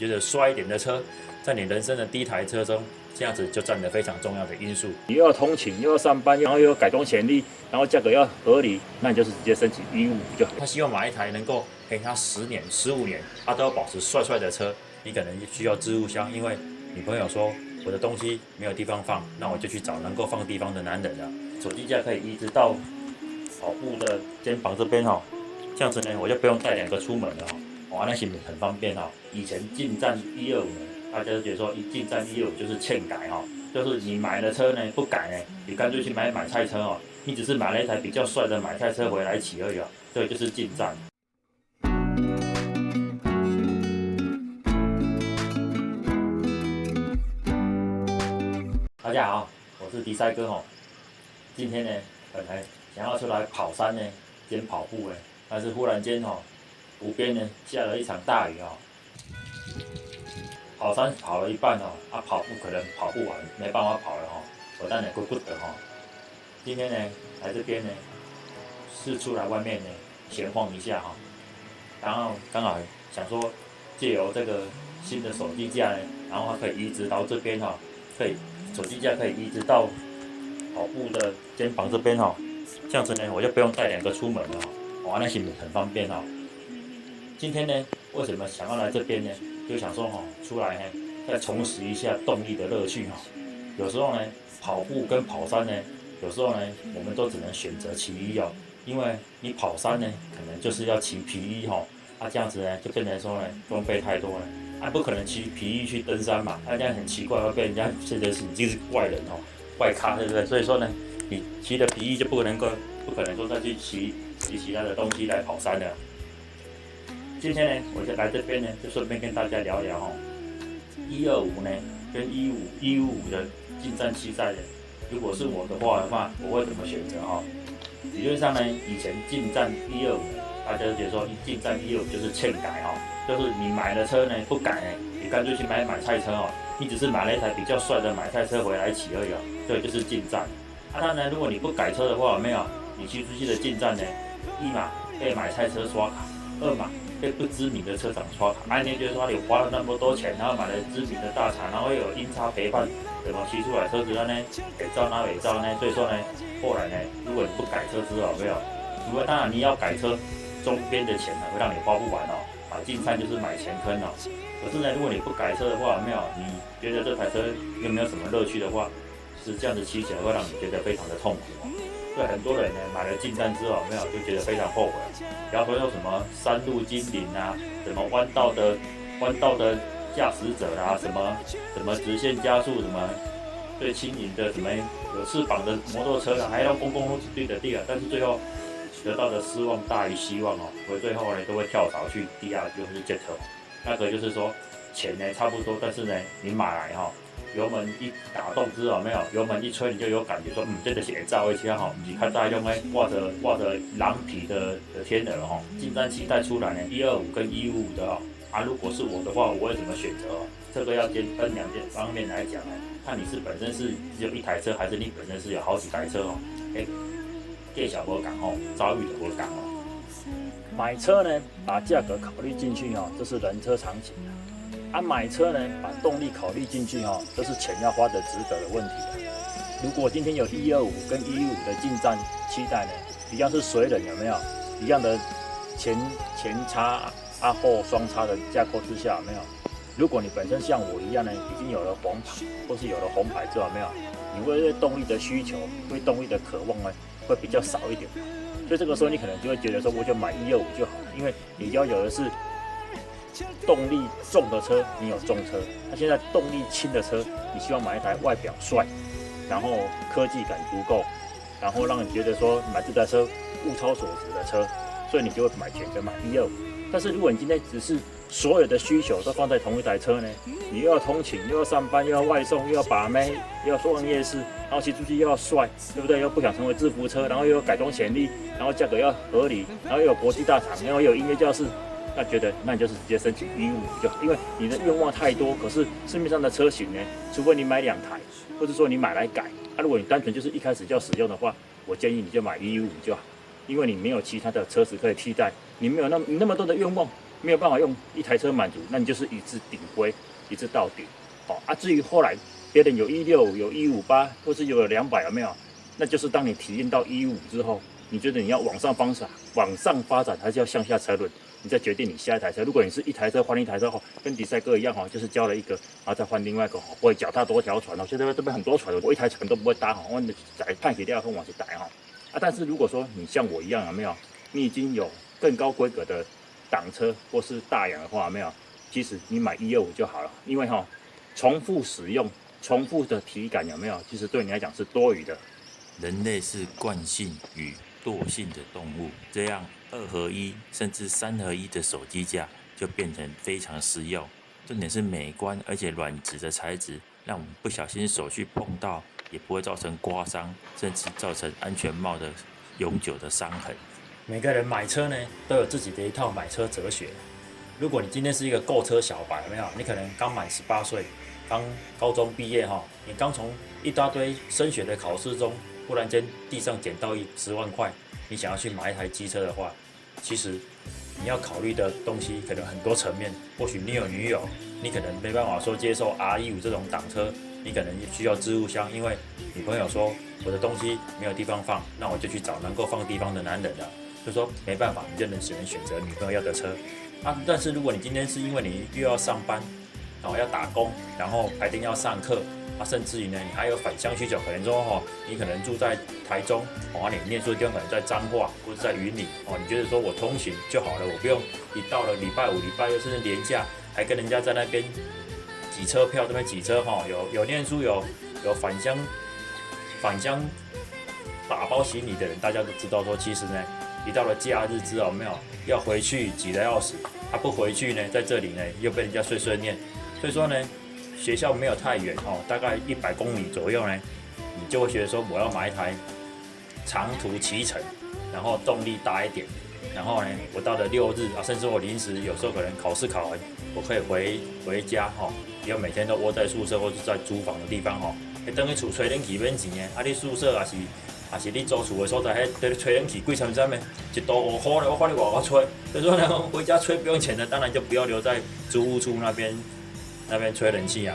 觉得帅一点的车，在你人生的第一台车中，这样子就占了非常重要的因素。你又要通勤，又要上班，然后又有改装潜力，然后价格要合理，那你就是直接申请115就好。他希望买一台能够陪他10年、15年，他都要保持帅帅的车。你可能需要置物箱，因为女朋友说我的东西没有地方放，那我就去找能够放地方的男人了。手机架可以移植到跑步的肩膀这边哦，这样子呢，我就不用带2个出门了哦。哇，那是不是很方便哦？以前进站125呢，大家都觉得说一进站125就是欠改哦，就是你买了车呢不改呢，你干脆去买菜车哦，你只是买了一台比较帅的买菜车回来骑而已哦，这就是进站。大家好，我是迪赛哥哦。今天呢，本来想要出来跑山呢，兼跑步呢，但是忽然间哦，湖边呢下了一场大雨哦。跑山跑了一半哦，跑步可能跑不完，没办法跑了哦，我当然顾不得哦。今天呢，来这边呢，是出来外面呢闲晃一下哈，然后刚好想说，借由这个新的手机架呢，然后它可以移植到这边哈，手机架可以移植到跑步的肩膀这边哈，这样子呢，我就不用带2个出门了哈，哇，那是不是很方便哦？今天呢，为什么想要来这边呢？就想说出来呢，再重拾一下动力的乐趣哈。有时候呢，跑步跟跑山呢，有时候呢，我们都只能选择其一哦。因为你跑山呢，可能就是要骑皮衣哈，这样子呢，就变成说呢，装备太多了，不可能骑皮衣去登山嘛，这样很奇怪，会被人家觉得是你就是怪人哦，怪咖，对不对？所以说呢，你骑的皮衣就不可能说再去骑其他的东西来跑山了。今天呢，我就来这边呢，就顺便跟大家聊聊125呢跟155的进站期赛的，如果是我的话，我会怎么选择理论上呢，以前进站125呢，大家都觉得说一进站125就是欠改就是你买了车呢不改呢，你干脆去买菜车你只是买了一台比较帅的买菜车回来骑而已这就是进站。当然呢，如果你不改车的话，没有，你骑出去的进站呢，一嘛被买菜车刷卡，二嘛被不知名的车厂刷卡，你觉得说你花了那么多钱，然后买了知名的大厂，然后又有阴差陪伴，怎么骑出来车子呢？伪造那伪造呢？所以说呢，后来呢，如果你不改车之后，没有，如果当然你要改车，周边的钱呢会让你花不完进站就是买钱坑可是呢，如果你不改车的话，没有，你觉得这台车又没有什么乐趣的话，是这样子骑起来会让你觉得非常的痛苦对很多人呢，买了进站之后，没有就觉得非常后悔。不要说有什么山路精灵什么弯道的驾驶者什么直线加速，什么最轻盈的，什么有翅膀的摩托车还要公路对的地但是最后得到的失望大于希望所以最后呢都会跳槽去第二就是 Jet 那个就是说钱呢差不多，但是呢你买来油门一打动之后，没有油门一吹，你就有感觉说，这个是会走的车不是较早用的挂着狼皮的天鹅进站期待出来呢，125跟155的如果是我的话，我会怎么选择这个要分2方面来讲看你是本身是只有一台车，还是你本身是有好几台车介绍无同遭遇就无同买车呢，把价格考虑进去这是人车常情买车呢，把动力考虑进去这是钱要花的值得的问题如果今天有125跟115的进站期待呢，一样是水冷有没有？一样的前叉后双叉的架构之下有没有？如果你本身像我一样呢，已经有了黄牌或是有了红牌之后，没有，你会对动力的需求、对动力的渴望呢，会比较少一点。所以这个时候你可能就会觉得说，我就买125就好，因为你要有的是动力重的车，你有重车。那现在动力轻的车，你希望买一台外表帅，然后科技感足够，然后让你觉得说买这台车物超所值的车，所以你就会选择买125。但是如果你今天只是所有的需求都放在同一台车呢，你又要通勤，又要上班，又要外送，又要把妹，又要逛夜市，然后骑出去又要帅，对不对？又不想成为制服车，然后又有改装潜力，然后价格要合理，然后又有国际大厂，然后又有音乐教室。那你就是直接申请155就好，因为你的愿望太多。可是市面上的车型呢，除非你买2台，或者说你买来改如果你单纯就是一开始就要使用的话，我建议你就买115就好，因为你没有其他的车子可以替代，你没有那么多的愿望，没有办法用一台车满足，那你就是一次顶规，一次到底。好啊，至于后来别人有165、有158，或是有200，有没有？那就是当你体验到115之后，你觉得你要往上发展，还是要向下车轮？你再决定你下一台车。如果你是一台车换一台车，跟比赛哥一样哈，就是交了一个，然后再换另外一个，不会脚踏多条船哦。现在这边很多船，我一台船都不会搭哈，我载看起来跟往去带哈。啊，但是如果说你像我一样，有没有？你已经有更高规格的挡车或是大洋的话，有没有？其实你买125就好了，因为哈，重复使用、重复的体感有没有？其实对你来讲是多余的。人类是惯性与惰性的动物，这样2合1甚至3合1的手机架就变成非常实用。重点是美观而且软质的材质，让我们不小心手去碰到，也不会造成刮伤，甚至造成安全帽的永久的伤痕。每个人买车呢，都有自己的一套买车哲学。如果你今天是一个购车小白，有没有？你可能刚满18岁，刚高中毕业哈，你刚从一大堆升学的考试中，忽然间地上捡到10万块，你想要去买一台机车的话，其实你要考虑的东西可能很多层面。或许你有女友，你可能没办法说接受 R15这种挡车，你可能需要置物箱，因为女朋友说我的东西没有地方放，那我就去找能够放地方的男人了。就说没办法，你就只能选择女朋友要的车啊。但是如果你今天是因为你又要上班，要打工，然后白天要上课啊，甚至于呢，你还有返乡需求，可能说你可能住在台中你念书的地方可能在彰化或者在云林你觉得说我通勤就好了，我不用一到了礼拜五、礼拜六甚至连假，还跟人家在那边挤车票，这边挤车有念书有返乡打包行李的人，大家都知道说，其实呢，一到了假日之后，没有要回去挤得要死，不回去呢，在这里呢又被人家碎碎念，所以说呢，学校没有太远大概100公里左右呢，你就会觉得说我要买一台长途骑乘，然后动力大一点，然后呢，我到了6日甚至我临时有时候可能考试考完，我可以回家不要每天都窝在宿舍或是在租房的地方等于厝吹冷气免钱的，你宿舍也是你租厝的所在，在吹冷气贵参的，一度5块呢，我看你外口吹，所以说呢，回家吹不用钱的，当然就不要留在租屋处那边吹冷气啊。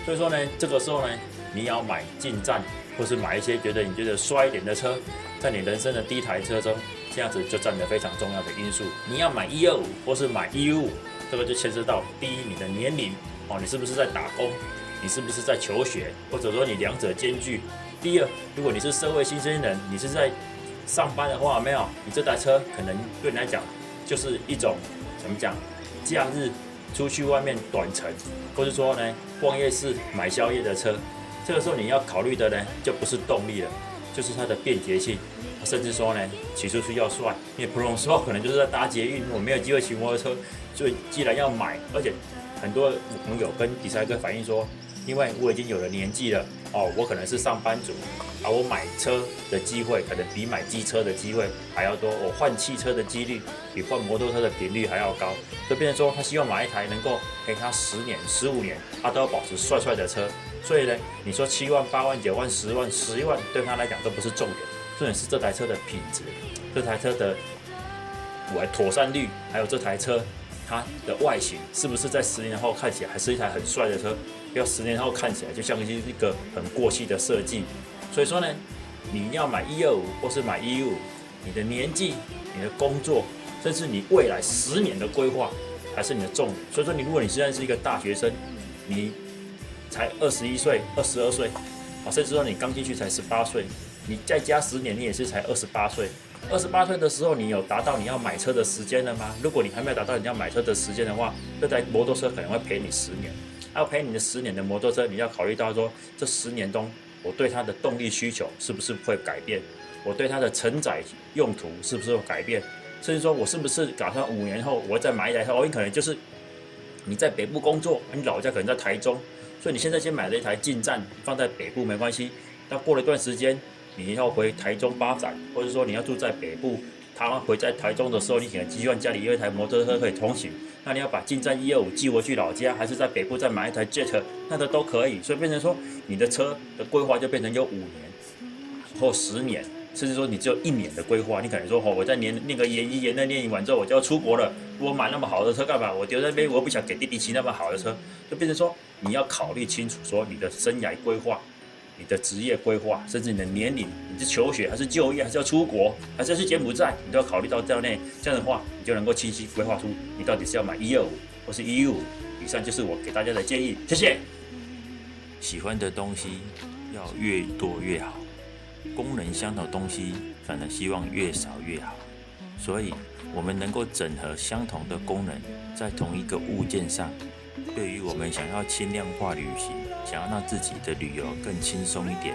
所以说呢，这个时候呢，你要买进站，或是买一些你觉得帅一点的车，在你人生的第一台车中，这样子就占了非常重要的因素。你要买125或是买115，这个就牵涉到第一你的年龄你是不是在打工，你是不是在求学，或者说你两者兼具。第二，如果你是社会新鲜人，你是在上班的话，没有，你这台车可能对你来讲就是一种怎么讲，假日出去外面短程，或者说呢逛夜市买宵夜的车。这个时候你要考虑的呢，就不是动力了，就是它的便捷性，甚至说呢骑出去要帅，因为普通时候可能就是在搭捷运，我没有机会骑摩托车，所以既然要买，而且很多朋友跟比赛哥反映说，因为我已经有了年纪了我可能是上班族我买车的机会可能比买机车的机会还要多，我换汽车的几率比换摩托车的频率还要高，所以变成说他希望买一台能够陪他10年、15年，他都要保持帅帅的车。所以呢，你说7万、8万、9万、10万、11万，对他来讲都不是重点，重点是这台车的品质，这台车的妥善率，还有这台车它的外形是不是在10年后看起来还是一台很帅的车？不要10年后看起来就像是一个很过气的设计。所以说呢，你要买125或是买115，你的年纪、你的工作，甚至你未来10年的规划，还是你的重点。所以说，如果你现在是一个大学生，你才21岁、22岁，甚至说你刚进去才18岁，你再加10年，你也是才28岁。28岁的时候，你有达到你要买车的时间了吗？如果你还没有达到你要买车的时间的话，这台摩托车可能会陪你10年。要陪你的10年的摩托车，你要考虑到说，这10年中，我对它的动力需求是不是会改变？我对它的承载用途是不是会改变？甚至说我是不是打算5年后我再买一台车？你可能就是你在北部工作，你老家可能在台中，所以你现在先买了一台进站放在北部没关系。但过了一段时间，你要回台中发展，或者说你要住在北部，他回在台中的时候，你可能希望家里有一台摩托车可以通行。那你要把进站125寄回去老家，还是在北部再买一台 Jet， 那都可以。所以变成说，你的车的规划就变成有5年或10年，甚至说你只有1年的规划，你可能说我在念个研1研2念完之后我就要出国了，我买那么好的车干嘛？我丢在那边，我又不想给弟弟骑那么好的车，就变成说你要考虑清楚，说你的生涯规划、你的职业规划，甚至你的年龄，你是求学还是就业，还是要出国，还是要去柬埔寨，你都要考虑到在内。这样的话，你就能够清晰规划出你到底是要买125或是115。以上就是我给大家的建议，谢谢。喜欢的东西要越多越好，功能相同的东西反而希望越少越好。所以，我们能够整合相同的功能在同一个物件上，对于我们想要轻量化旅行，想要让自己的旅游更轻松一点，